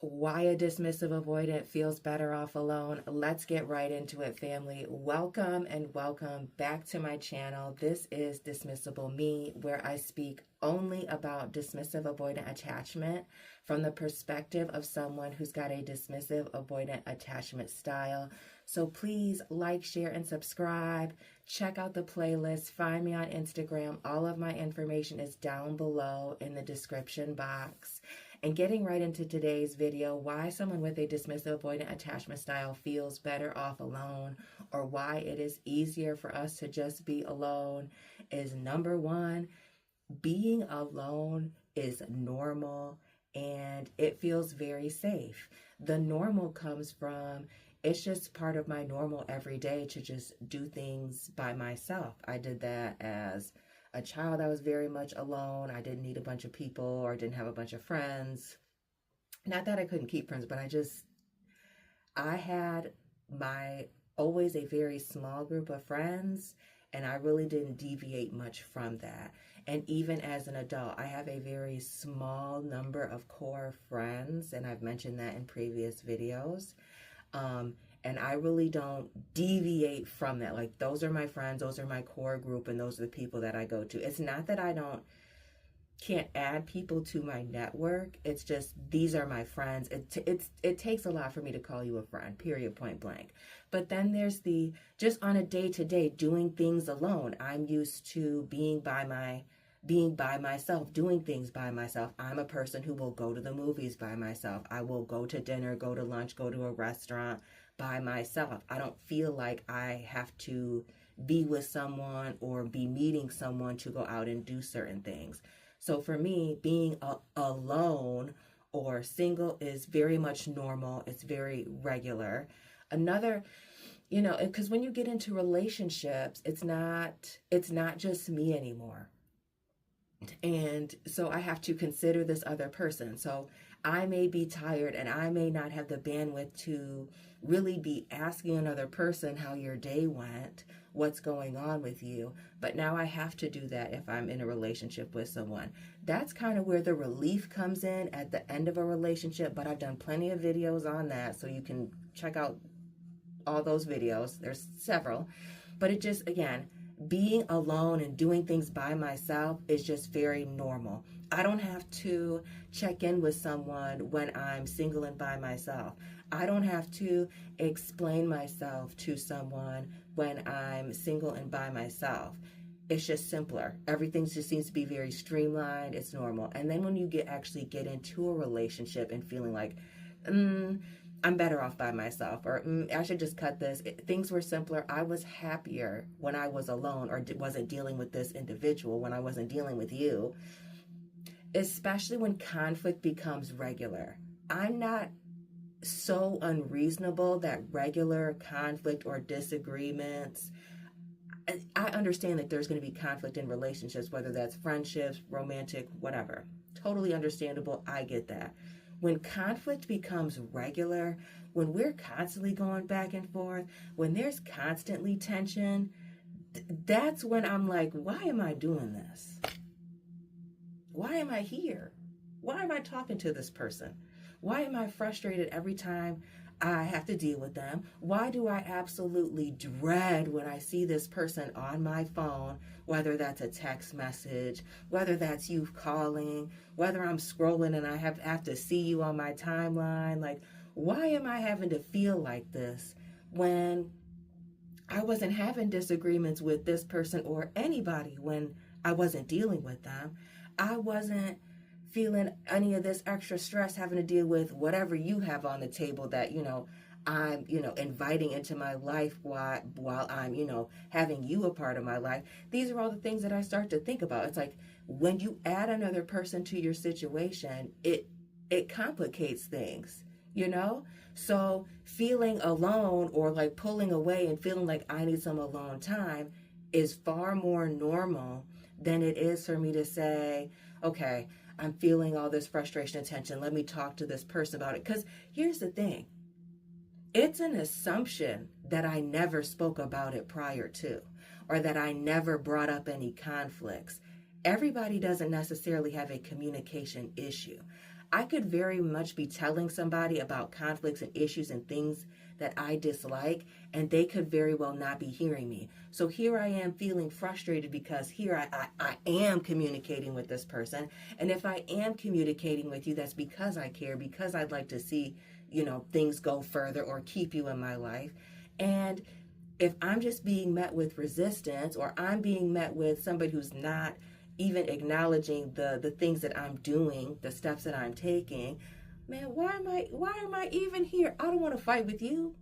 Why a dismissive avoidant feels better off alone. Let's get right into it, family. Welcome and welcome back to my channel. This is Dismissible Me, where I speak only about dismissive avoidant attachment from the perspective of someone who's got a dismissive avoidant attachment style. So please like, share, and subscribe. Check out the playlist. Find me on Instagram. All of my information is down below in the description box. And getting right into today's video, why someone with a dismissive avoidant attachment style feels better off alone, or why it is easier for us to just be alone, is number one, being alone is normal and it feels very safe. The normal comes from, it's just part of my normal every day to just do things by myself. I did that as a child. I was very much alone. I didn't need a bunch of people or didn't have a bunch of friends. Not that I couldn't keep friends, but I had always a very small group of friends, and I really didn't deviate much from that. And even as an adult, I have a very small number of core friends, and I've mentioned that in previous videos. And I really don't deviate from that. Like, those are my friends, those are my core group, and those are the people that I go to. It's not that I can't add people to my network. It's just, these are my friends. It takes a lot for me to call you a friend, period, point blank. But then there's just on a day-to-day doing things alone. I'm used to being by myself, doing things by myself. I'm a person who will go to the movies by myself. I will go to dinner, go to lunch, go to a restaurant by myself. I don't feel like I have to be with someone or be meeting someone to go out and do certain things. So for me, being alone or single is very much normal. It's very regular. Another, because when you get into relationships, it's not just me anymore. And so I have to consider this other person. So I may be tired and I may not have the bandwidth to really be asking another person how your day went, what's going on with you. But now I have to do that if I'm in a relationship with someone. That's kind of where the relief comes in at the end of a relationship. But I've done plenty of videos on that, so you can check out all those videos. There's several. But it just, again, being alone and doing things by myself is just very normal. I don't have to check in with someone when I'm single and by myself. I don't have to explain myself to someone when I'm single and by myself. It's just simpler. Everything just seems to be very streamlined. It's normal. And then when you actually get into a relationship and feeling like, I'm better off by myself, or I should just cut this. Things were simpler. I was happier when I was alone or wasn't dealing with this individual, when I wasn't dealing with you, especially when conflict becomes regular. I'm not so unreasonable that regular conflict or disagreements, I understand that there's going to be conflict in relationships, whether that's friendships, romantic, whatever. Totally understandable. I get that. When conflict becomes regular, when we're constantly going back and forth, when there's constantly tension, that's when I'm like, why am I doing this? Why am I here? Why am I talking to this person? Why am I frustrated every time I have to deal with them? Why do I absolutely dread when I see this person on my phone, whether that's a text message, whether that's you calling, whether I'm scrolling and I have to see you on my timeline? Like, why am I having to feel like this when I wasn't having disagreements with this person or anybody when I wasn't dealing with them? I wasn't feeling any of this extra stress having to deal with whatever you have on the table that, I'm, inviting into my life while I'm, having you a part of my life. These are all the things that I start to think about. It's like when you add another person to your situation, it complicates things, So feeling alone or like pulling away and feeling like I need some alone time is far more normal than it is for me to say, okay, I'm feeling all this frustration and tension. Let me talk to this person about it. Because here's the thing. It's an assumption that I never spoke about it prior to, or that I never brought up any conflicts. Everybody doesn't necessarily have a communication issue. I could very much be telling somebody about conflicts and issues and things that I dislike, and they could very well not be hearing me. So here I am feeling frustrated because here I am communicating with this person. And if I am communicating with you, that's because I care, because I'd like to see, things go further or keep you in my life. And if I'm just being met with resistance, or I'm being met with somebody who's not even acknowledging the things that I'm doing, the steps that I'm taking, man, why am I even here? I don't want to fight with you.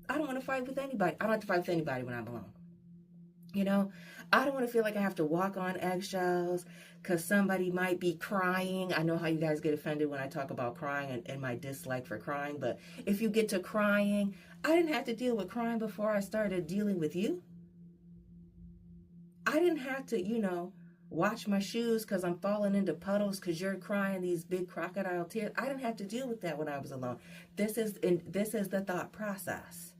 I don't want to fight with anybody. I don't have to fight with anybody when I'm alone. I don't want to feel like I have to walk on eggshells because somebody might be crying. I know how you guys get offended when I talk about crying and my dislike for crying, but if you get to crying, I didn't have to deal with crying before I started dealing with you. I didn't have to, watch my shoes because I'm falling into puddles because you're crying these big crocodile tears. I didn't have to deal with that when I was alone. This is the thought process.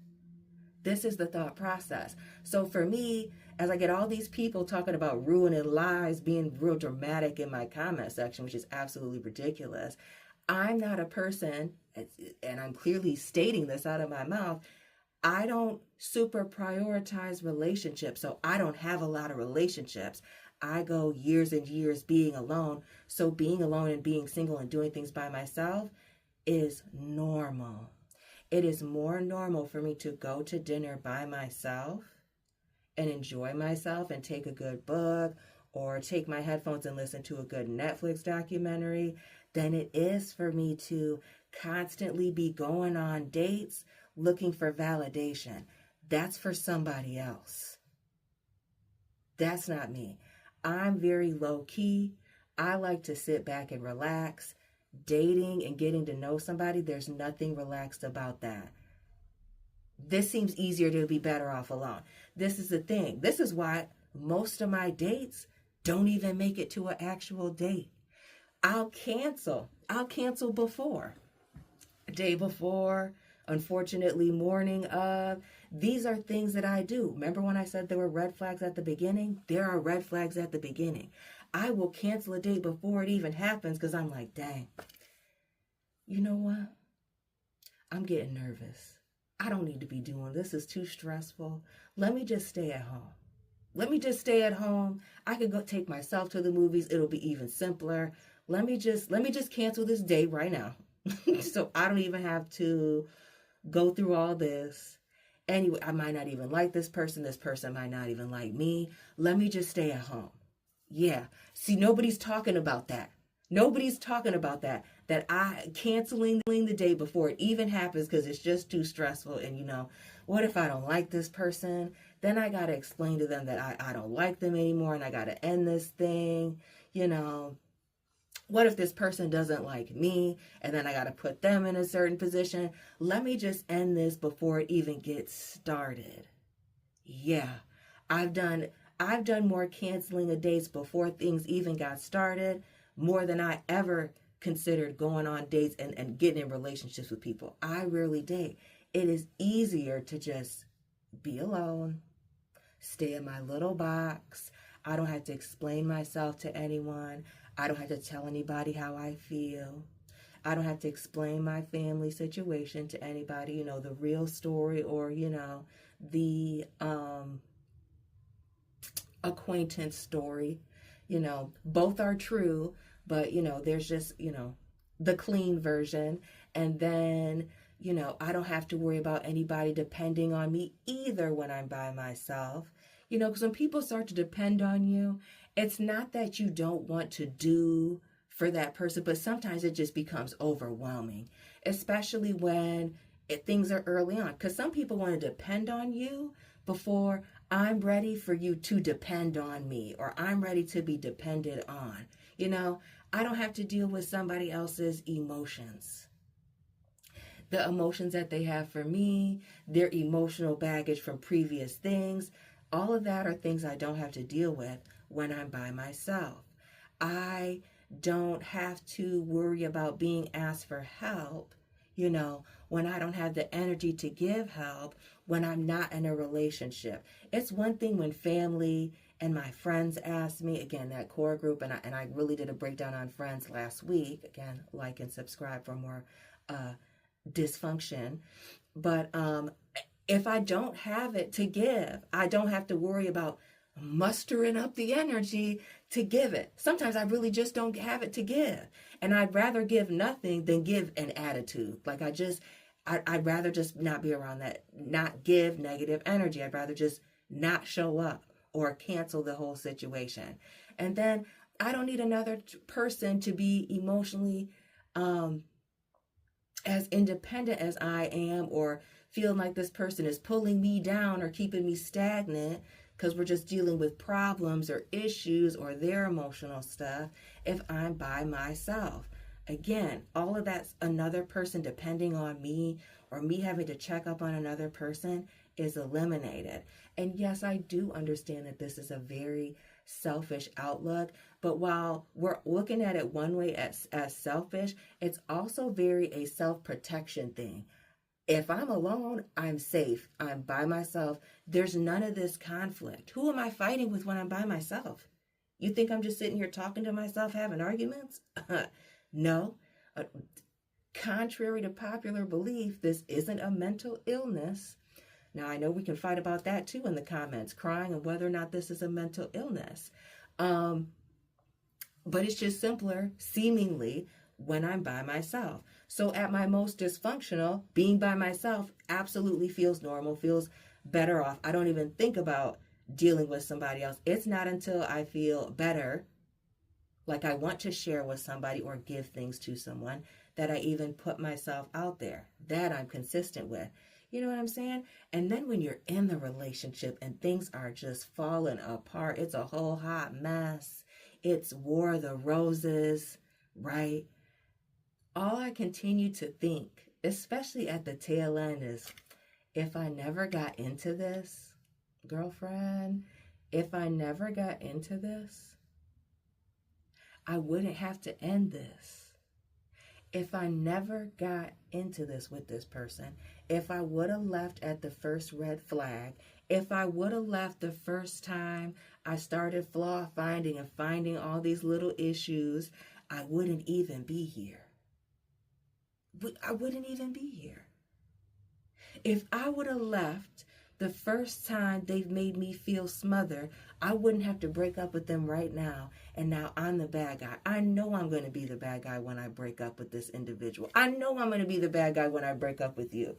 This is the thought process. So for me, as I get all these people talking about ruining lives, being real dramatic in my comment section, which is absolutely ridiculous, I'm not a person, and I'm clearly stating this out of my mouth, I don't super prioritize relationships. So I don't have a lot of relationships. I go years and years being alone. So being alone and being single and doing things by myself is normal. It is more normal for me to go to dinner by myself and enjoy myself and take a good book or take my headphones and listen to a good Netflix documentary than it is for me to constantly be going on dates looking for validation. That's for somebody else. That's not me. I'm very low key. I like to sit back and relax. Dating and getting to know somebody, there's nothing relaxed about that. This seems easier to be better off alone. This is the thing. This is why most of my dates don't even make it to an actual date. I'll cancel before. Day before, unfortunately, morning of. These are things that I do. Remember when I said there were red flags at the beginning? There are red flags at the beginning. I will cancel a date before it even happens because I'm like, dang, you know what? I'm getting nervous. I don't need to be doing this. It's too stressful. Let me just stay at home. I could go take myself to the movies. It'll be even simpler. Let me just cancel this date right now. So I don't even have to go through all this. Anyway, I might not even like this person. This person might not even like me. Let me just stay at home. Yeah. See, nobody's talking about that. That I canceling the day before it even happens because it's just too stressful. And what if I don't like this person? Then I got to explain to them that I don't like them anymore and I got to end this thing. What if this person doesn't like me and then I got to put them in a certain position? Let me just end this before it even gets started. Yeah, I've done more canceling of dates before things even got started, more than I ever considered going on dates and getting in relationships with people. I rarely date. It is easier to just be alone, stay in my little box. I don't have to explain myself to anyone. I don't have to tell anybody how I feel. I don't have to explain my family situation to anybody, the real story or, the acquaintance story. Both are true, but, there's just, the clean version. And then, I don't have to worry about anybody depending on me either when I'm by myself. Because when people start to depend on you, it's not that you don't want to do for that person, but sometimes it just becomes overwhelming, especially when things are early on. Because some people want to depend on you before I'm ready for you to depend on me, or I'm ready to be depended on. I don't have to deal with somebody else's emotions. The emotions that they have for me, their emotional baggage from previous things, all of that are things I don't have to deal with when I'm by myself. I don't have to worry about being asked for help, when I don't have the energy to give help, when I'm not in a relationship. It's one thing when family and my friends ask me, again, that core group, and I really did a breakdown on friends last week. Again, like and subscribe for more dysfunction. But if I don't have it to give, I don't have to worry about mustering up the energy to give it. Sometimes I really just don't have it to give. And I'd rather give nothing than give an attitude. Like I'd rather just not be around that, not give negative energy. I'd rather just not show up or cancel the whole situation. And then I don't need another person to be emotionally as independent as I am, or feeling like this person is pulling me down or keeping me stagnant because we're just dealing with problems or issues or their emotional stuff if I'm by myself. Again, all of that's another person depending on me, or me having to check up on another person, is eliminated. And yes, I do understand that this is a very selfish outlook, but while we're looking at it one way as selfish, it's also very a self-protection thing. If I'm alone, I'm safe. I'm by myself. There's none of this conflict. Who am I fighting with when I'm by myself? You think I'm just sitting here talking to myself, having arguments? No. Contrary to popular belief, this isn't a mental illness. Now, I know we can fight about that too in the comments, crying on whether or not this is a mental illness. But it's just simpler, seemingly, when I'm by myself. So at my most dysfunctional, being by myself absolutely feels normal, feels better off. I don't even think about dealing with somebody else. It's not until I feel better, like I want to share with somebody or give things to someone, that I even put myself out there. That I'm consistent with. You know what I'm saying? And then when you're in the relationship and things are just falling apart, it's a whole hot mess. It's War of the Roses, right? All I continue to think, especially at the tail end, is if I never got into this, girlfriend, if I never got into this, I wouldn't have to end this. If I never got into this with this person, if I would have left at the first red flag, if I would have left the first time I started flaw finding and finding all these little issues, I wouldn't even be here. I wouldn't even be here. If I would have left the first time they've made me feel smothered, I wouldn't have to break up with them right now. And now I'm the bad guy. I know I'm going to be the bad guy when I break up with this individual. I know I'm going to be the bad guy when I break up with you.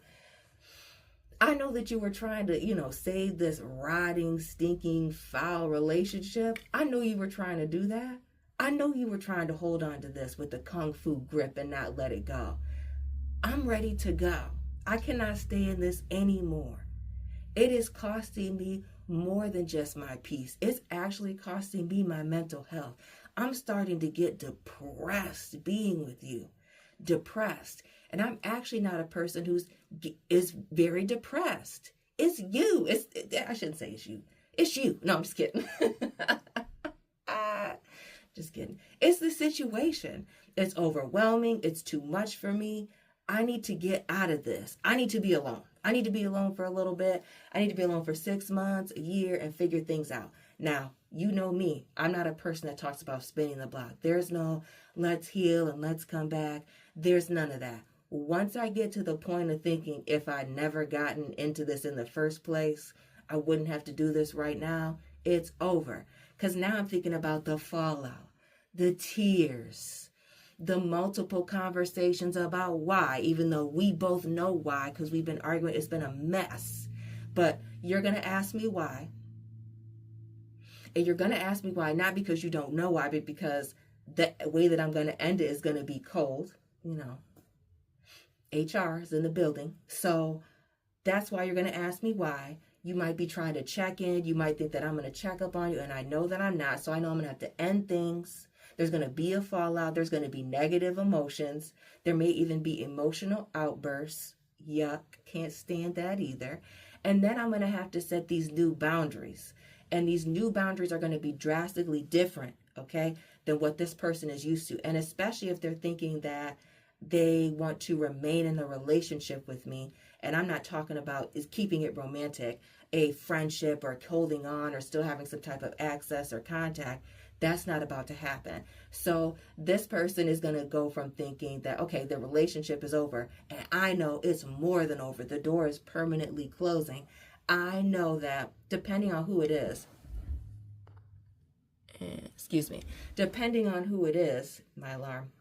I know that you were trying to, save this rotting, stinking, foul relationship. I know you were trying to do that. I know you were trying to hold on to this with the kung fu grip and not let it go. I'm ready to go. I cannot stay in this anymore. It is costing me more than just my peace. It's actually costing me my mental health. I'm starting to get depressed being with you. Depressed. And I'm actually not a person is very depressed. It's you. I shouldn't say it's you. It's you. No, I'm just kidding. Just kidding. It's the situation. It's overwhelming. It's too much for me. I need to get out of this. I need to be alone. I need to be alone for a little bit. I need to be alone for 6 months, a year, and figure things out. Now, you know me. I'm not a person that talks about spinning the block. There's no let's heal and let's come back. There's none of that. Once I get to the point of thinking if I'd never gotten into this in the first place, I wouldn't have to do this right now, it's over. Because now I'm thinking about the fallout, the tears, the multiple conversations about why, even though we both know why, because we've been arguing, it's been a mess. But you're going to ask me why. And you're going to ask me why, not because you don't know why, but because the way that I'm going to end it is going to be cold. HR is in the building. So that's why you're going to ask me why. You might be trying to check in. You might think that I'm going to check up on you, and I know that I'm not. So I know I'm going to have to end things. There's going to be a fallout. There's going to be negative emotions. There may even be emotional outbursts. Yuck, can't stand that either. And then I'm going to have to set these new boundaries. And these new boundaries are going to be drastically different, okay, than what this person is used to. And especially if they're thinking that they want to remain in the relationship with me. And I'm not talking about is keeping it romantic, a friendship or holding on or still having some type of access or contact. That's not about to happen. So this person is going to go from thinking that, okay, the relationship is over. And I know it's more than over. The door is permanently closing. I know that depending on who it is, excuse me, depending on who it is, my alarm,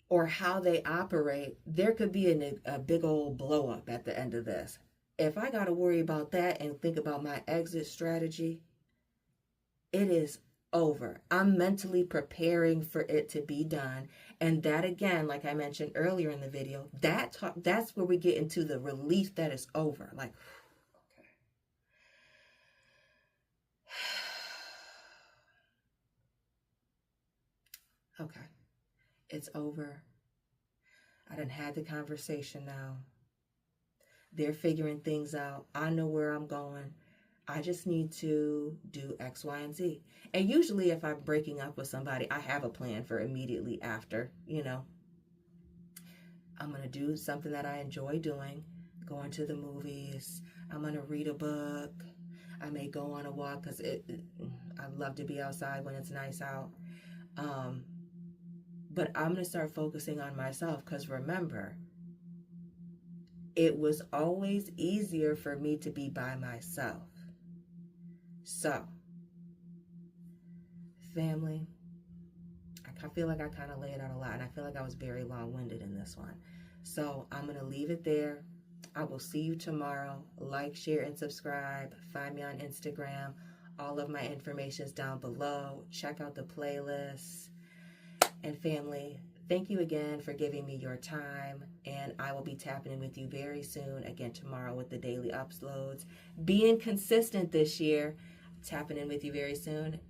or how they operate, there could be a big old blow up at the end of this. If I got to worry about that and think about my exit strategy, it is over. I'm mentally preparing for it to be done. And that, again, like I mentioned earlier in the video, that's where we get into the relief that it's over. Like, okay, it's over. I done had the conversation now. They're figuring things out. I know where I'm going. I just need to do X, Y, and Z. And usually if I'm breaking up with somebody, I have a plan for immediately after, I'm going to do something that I enjoy doing, going to the movies. I'm going to read a book. I may go on a walk because I love to be outside when it's nice out. But I'm going to start focusing on myself because remember, it was always easier for me to be by myself. So, family, I feel like I kind of laid out a lot, and I feel like I was very long-winded in this one. So, I'm going to leave it there. I will see you tomorrow. Like, share, and subscribe. Find me on Instagram. All of my information is down below. Check out the playlist. And family, thank you again for giving me your time, and I will be tapping in with you very soon, again tomorrow with the daily uploads. Being consistent this year, tapping in with you very soon,